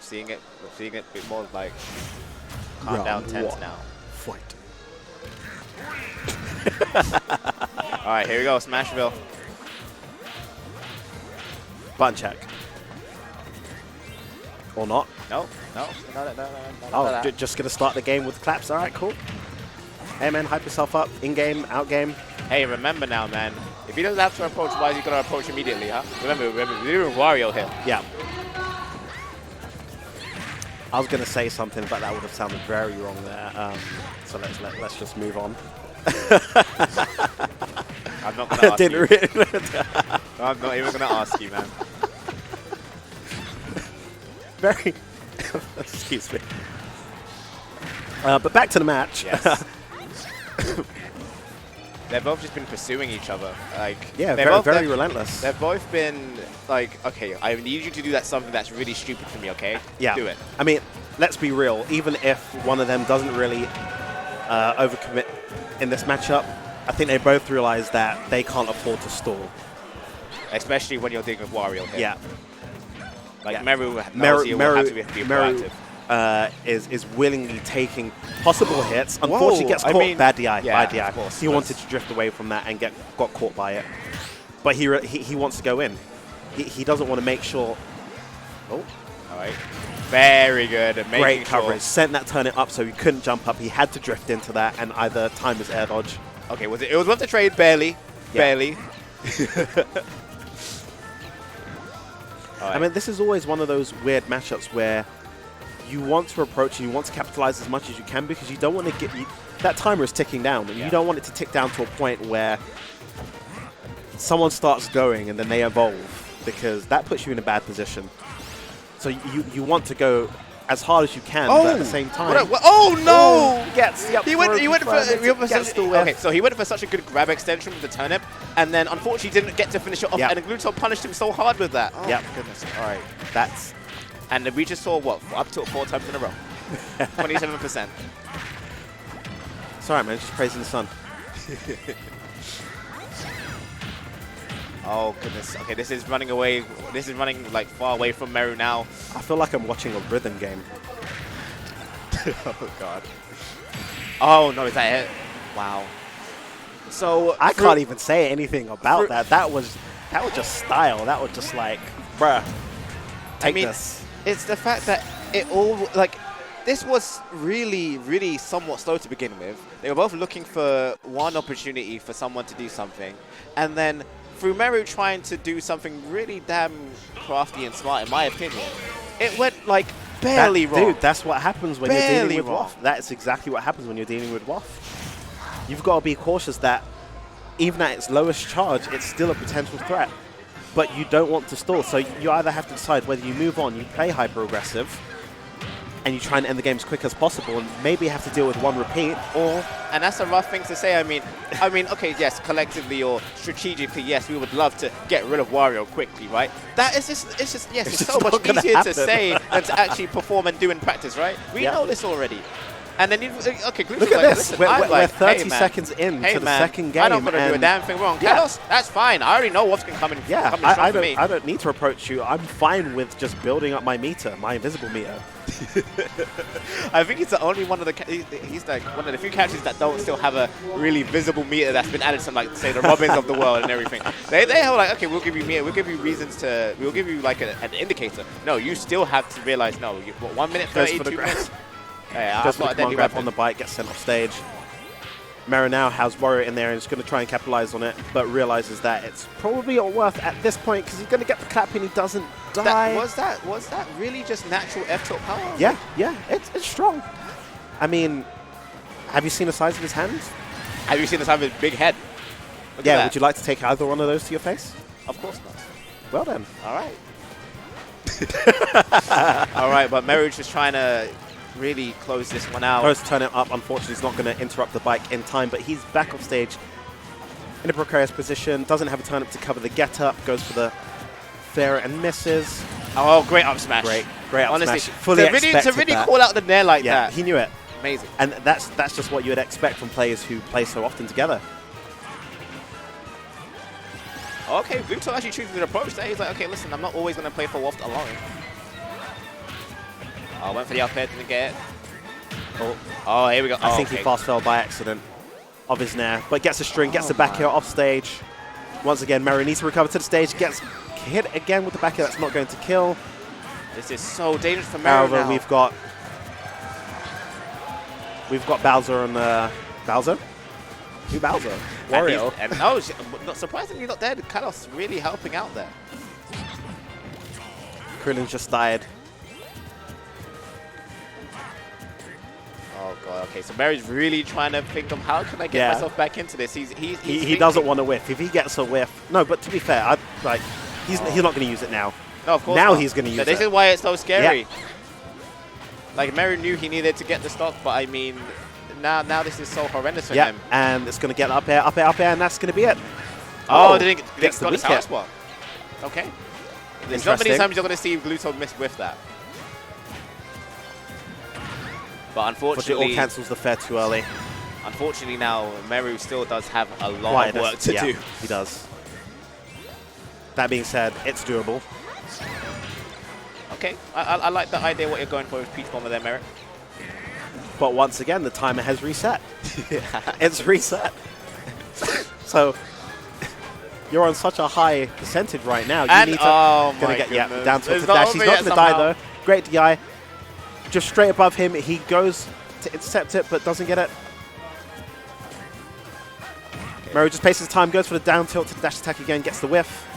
seeing it. We're seeing it a bit more like calm down tense now. Fight. All right, here we go, Smashville. Button check. Or not. No. Oh, just going to start the game with claps. All right, cool. Hey, man, hype yourself up. In-game, out-game. Hey, remember now, man. If he doesn't have to approach, why is he going to approach immediately, huh? Remember, we're doing Wario here. Yeah. I was going to say something, but that would have sounded very wrong there. So let's just move on. I'm not going to ask you. Really I'm not even going to ask you, man. Very... Excuse me. But back to the match. Yes. They've both just been pursuing each other. Like, yeah, very relentless. They've both been like, okay, I need you to do that something that's really stupid for me, okay? Yeah. Do it. I mean, let's be real. Even if one of them doesn't really overcommit in this matchup, I think they both realize that they can't afford to stall. Especially when you're dealing with Wario here. Yeah. Like, Meru knows he will have to be proactive. Is willingly taking possible hits. Unfortunately, gets caught. Bad DI. Yeah, bad DI. Course, he wanted to drift away from that and got caught by it. But he wants to go in. He doesn't want to make sure. Oh, all right. Very good. Great coverage. Sent that turn it up so he couldn't jump up. He had to drift into that and either time his air dodge. Okay, it was worth the trade, barely. Yeah. Barely. I mean, this is always one of those weird matchups where you want to approach and you want to capitalize as much as you can because you don't want to get... that timer is ticking down, and you don't want it to tick down to a point where someone starts going and then they evolve, because that puts you in a bad position. So you want to go as hard as you can, but at the same time... Oh, no! He went for such a good grab extension with the turnip, and then unfortunately didn't get to finish it off, and Glutonny punished him so hard with that. Oh, my goodness. All right. That's... And we just saw, what, up to 4 times in a row. 27%. It's all right, man. Just praising the sun. Oh, goodness. Okay, this is running away. This is running, like, far away from Meru now. I feel like I'm watching a rhythm game. Oh, God. Oh, no, is that it? Wow. So... I can't even say anything about that. That was just style. That was just like, bruh, take this. It's the fact that it all, like, this was really, really somewhat slow to begin with. They were both looking for one opportunity for someone to do something. And then through Meru trying to do something really damn crafty and smart, in my opinion, it went, like, barely wrong. Dude, that's what happens when you're dealing with WAF. That's exactly what happens when you're dealing with WAF. You've got to be cautious that even at its lowest charge, it's still a potential threat. But you don't want to stall, so you either have to decide whether you move on, you play hyper-aggressive, and you try and end the game as quick as possible, and maybe have to deal with one repeat, or... And that's a rough thing to say. I mean, okay, yes, collectively or strategically, yes, we would love to get rid of Wario quickly, right? That is just, it's so much easier to say than to actually perform and do in practice, right? We know this already. And then, okay, look at this. We're 30 seconds into the second game. I don't want to do a damn thing wrong. Carlos, that's fine. I already know what's coming. Yeah, I don't need to approach you. I'm fine with just building up my meter, my invisible meter. I think he's the only one of the he's like one of the few characters that don't still have a really visible meter that's been added to, like, say, the Robins of the world and everything. They have like, okay, we'll give you meter, we'll give you reasons to, we'll give you like an indicator. No, you still have to realize, no, 1 minute 30, 2 minutes. Yeah, just for the grab on the bike, gets sent off stage. Meru now has Wario in there and is going to try and capitalize on it, but realizes that it's probably not worth at this point because he's going to get the clap and he doesn't die. Was that really just natural F-tilt power? Yeah, it's strong. I mean, have you seen the size of his hands? Have you seen the size of his big head? Yeah, would you like to take either one of those to your face? Of course not. Well then. All right. All right, but Meru's just trying to really close this one out. Tries to turn it up. Unfortunately, he's not going to interrupt the bike in time, but he's back off stage in a precarious position. Doesn't have a turn up to cover the get up. Goes for the fair and misses. Oh, great up smash. Great up Honestly, smash. Fully to really call out the nair like that. Yeah, he knew it. Amazing. And that's just what you would expect from players who play so often together. Okay, Glutonny actually chooses an approach there. He's like, okay, listen, I'm not always going to play for Waft alone. Oh, went for the up air, didn't get it. Oh, here we go. I think he fast fell by accident of his nair, but gets a string, gets the back air off stage. Once again, Meru needs to recover to the stage, gets hit again with the back air. That's not going to kill. This is so dangerous for Meru However, now. we've got Bowser and Bowser. Who Bowser? Wario. And no, not surprisingly not dead. Kalos really helping out there. Krillin's just died. Oh god. Okay, so Meru's really trying to think of how can I get myself back into this. He doesn't want to whiff. If he gets a whiff, no. But to be fair, he's not going to use it now. No, of course now not. He's going to use it. This is why it's so scary. Yeah. Like Meru knew he needed to get the stock, but I mean, now this is so horrendous for him. And it's going to get up air, and that's going to be it. Oh, didn't gets the got his weak hit. house spot. Okay. There's not many times you're going to see Gluto miss with that. But unfortunately, it all cancels the fair too early. Unfortunately, now Meru still does have a lot of work to do. He does. That being said, it's doable. Okay, I like the idea what you're going for with Peach Bomber there, Meru. But once again, the timer has reset. It's reset. So you're on such a high percentage right now. You need to get down to the dash. He's not going to die though. Great DI. Just straight above him, he goes to intercept it, but doesn't get it. Okay. Meru just paces time, goes for the down tilt to the dash attack again, gets the whiff.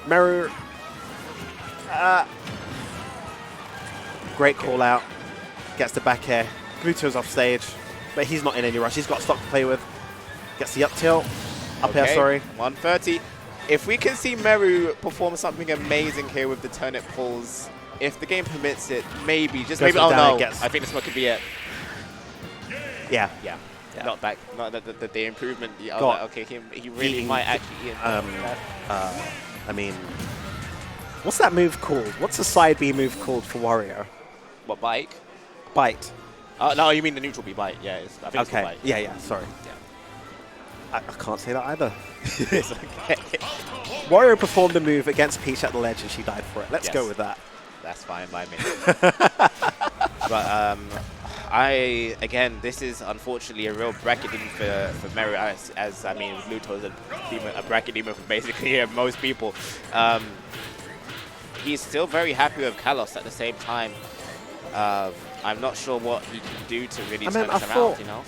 Meru. Great call out. Gets the back air. Gluto's off stage, but he's not in any rush. He's got stock to play with. Gets the up tilt. Up air, sorry. 130. If we can see Meru perform something amazing here with the turnip pulls, if the game permits it, maybe, just maybe, oh no, I think this one could be it. Yeah. Not back, not the improvement. Okay, he really might actually. I mean, what's that move called? What's the side B move called for Wario? What, bike? Bite. No, you mean the neutral B bite? Yeah, I think it's bite. Yeah. Sorry. Yeah. I can't say that either. It's okay. Wario performed a move against Peach at the ledge and she died for it. Let's go with that. That's fine by me. But again, this is unfortunately a real bracket demon for Meru, as I mean, Gluto is a bracket demon for basically most people. He's still very happy with Kalos at the same time. I'm not sure what he can do to really turn this around, you know?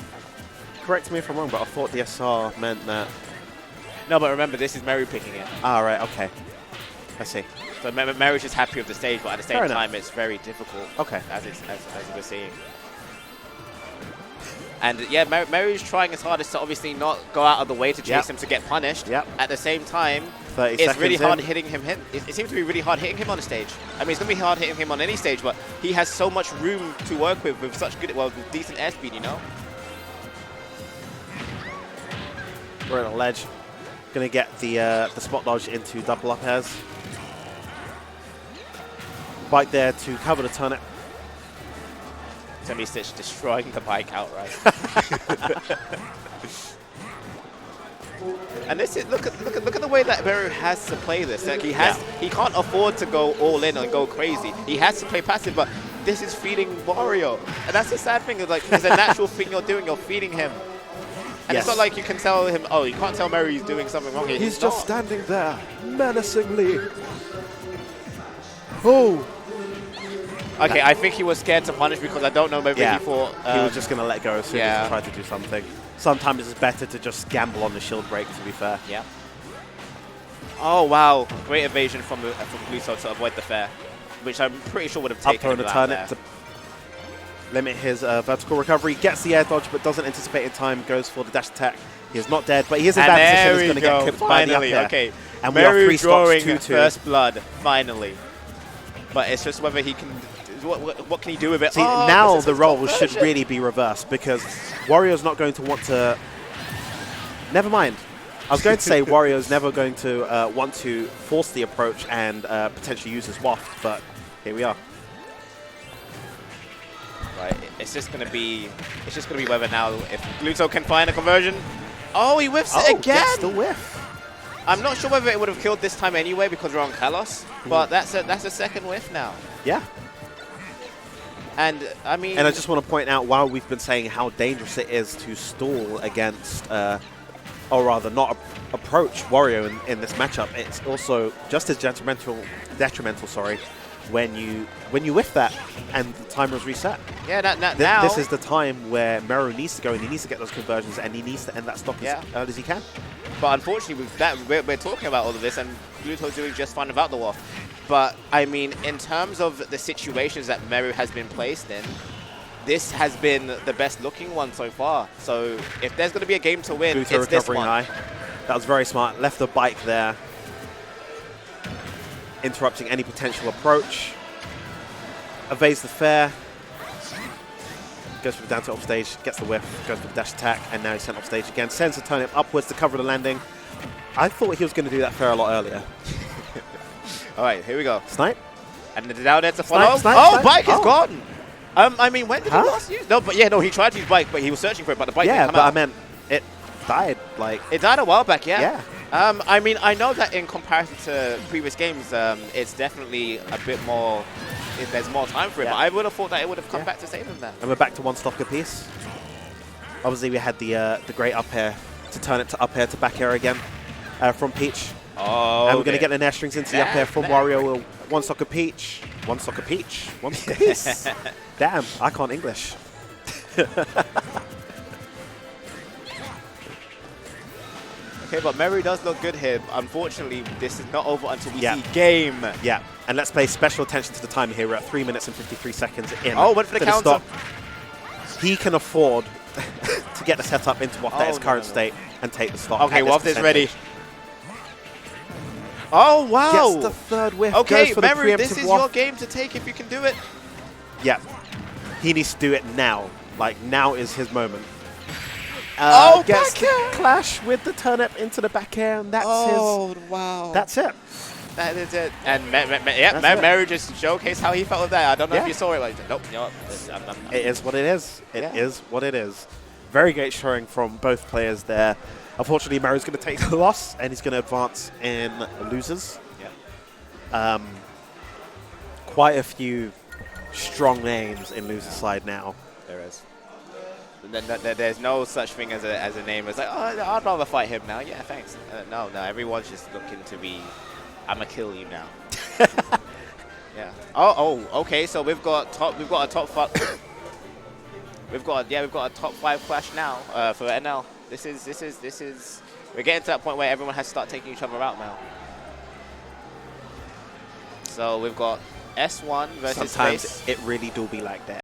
Correct me if I'm wrong, but I thought the SR meant that... No, but remember, this is Meru picking it. Ah, right, okay. I see. So Meru's just happy with the stage, but at the same time, it's very difficult. Okay. As you were seeing. And yeah, Meru's trying his hardest to obviously not go out of the way to chase him to get punished. At the same time, it's really hard hitting him. It seems to be really hard hitting him on the stage. I mean, it's going to be hard hitting him on any stage, but he has so much room to work with such good, with decent airspeed, you know? We're on a ledge. Going to get the spot dodge into double up airs. Bike there to cover the turnip. Somebody Stitch destroying the bike outright. And this is look at the way that Meru has to play this. Like he can't afford to go all in and go crazy. He has to play passive, but this is feeding Wario, and that's the sad thing. Is like it's a natural thing you're doing. You're feeding him, and it's not like you can tell him. Oh, you can't tell Meru he's doing something wrong here. He's just standing there menacingly. Oh. Okay, I think he was scared to punish because I don't know, maybe he thought... he was just going to let go as soon as he tried to do something. Sometimes it's better to just gamble on the shield break, to be fair. Yeah. Oh, wow. Great evasion from Gluto to avoid the fair, which I'm pretty sure would have taken him the turnip to limit his vertical recovery. Gets the air dodge, but doesn't anticipate in time. Goes for the dash attack. He is not dead, but he is in bad position. He's going to get clipped by the up air. Okay. And we are 3 stocks, 2-2. First blood, finally. But it's just whether he can... What can he do with it? See, now the roles should really be reversed because Wario's not going to want to... Never mind. I was going to say Wario's never going to want to force the approach and potentially use his waft, but here we are. Right, it's just going to be whether now if Gluto can find a conversion. Oh, he whiffs it again! Gets the whiff. I'm not sure whether it would have killed this time anyway because we're on Kalos, but that's a second whiff now. Yeah. And I mean, and I just want to point out, while we've been saying how dangerous it is to stall against, or rather not approach Wario in this matchup, it's also just as detrimental, sorry, when you whiff that and the timer is reset. Yeah, now this is the time where Meru needs to go and he needs to get those conversions and he needs to end that stock as early as he can. But unfortunately, with that, we're talking about all of this, and Gluto's doing just fine without the waff. But I mean, in terms of the situations that Meru has been placed in, this has been the best looking one so far. So if there's going to be a game to win, Gluto it's this one. high. That was very smart. Left the bike there, interrupting any potential approach. Evades the fair. Goes for the down tilt off stage, gets the whiff, goes for the dash attack, and now he's sent off stage again. Sends the turnip upwards to cover the landing. I thought he was going to do that fair a lot earlier. All right, here we go. Snipe. And down there to follow. Snipe. Bike is gone. I mean, when did he last use? No, but yeah, no, he tried to use bike, but he was searching for it, but the bike didn't come out. I meant it died. Like it died a while back. Yeah. Yeah. I mean, I know that in comparison to previous games, it's definitely a bit more. There's more time for it, but I would have thought that it would have come back to save him there. And we're back to one stock apiece. Obviously, we had the great up air to turn it to up air to back air again from Peach. Oh, and we're going to get the nair strings into the up air from Wario. One stock of Peach. One stock of Peach. One stock of Peach. Damn, I can't English. Okay, but Meru does look good here. Unfortunately, this is not over until we see game. Yeah, and let's pay special attention to the timer here. We're at 3 minutes and 53 seconds in. Oh, went for the counter. He can afford to get the setup into Waff at its current state and take the stock. Okay, Waff is ready. Oh, wow. Gets the third whiff. Okay, Meru, this is your game to take if you can do it. Yeah. He needs to do it now. Like, now is his moment. Gets the clash with the turnip into the back air, and that's wow. That's it. That is it. And Meru just showcased how he felt with that. I don't know if you saw it. Like, nope. You know what? It is what it is. It is what it is. Very great showing from both players there. Unfortunately, Meru's going to take the loss, and he's going to advance in losers. Yeah. Quite a few strong names in losers side now. There is. There's no such thing as a name. It's like, oh, I'd rather fight him now. Yeah, thanks. No, everyone's just looking to be, I'ma kill you now. Yeah. Oh, okay. So we've got a top five. we've got a top 5 clash now for NL. This is. We're getting to that point where everyone has to start taking each other out now. So we've got S1 versus Sometimes Space. it really do be like that.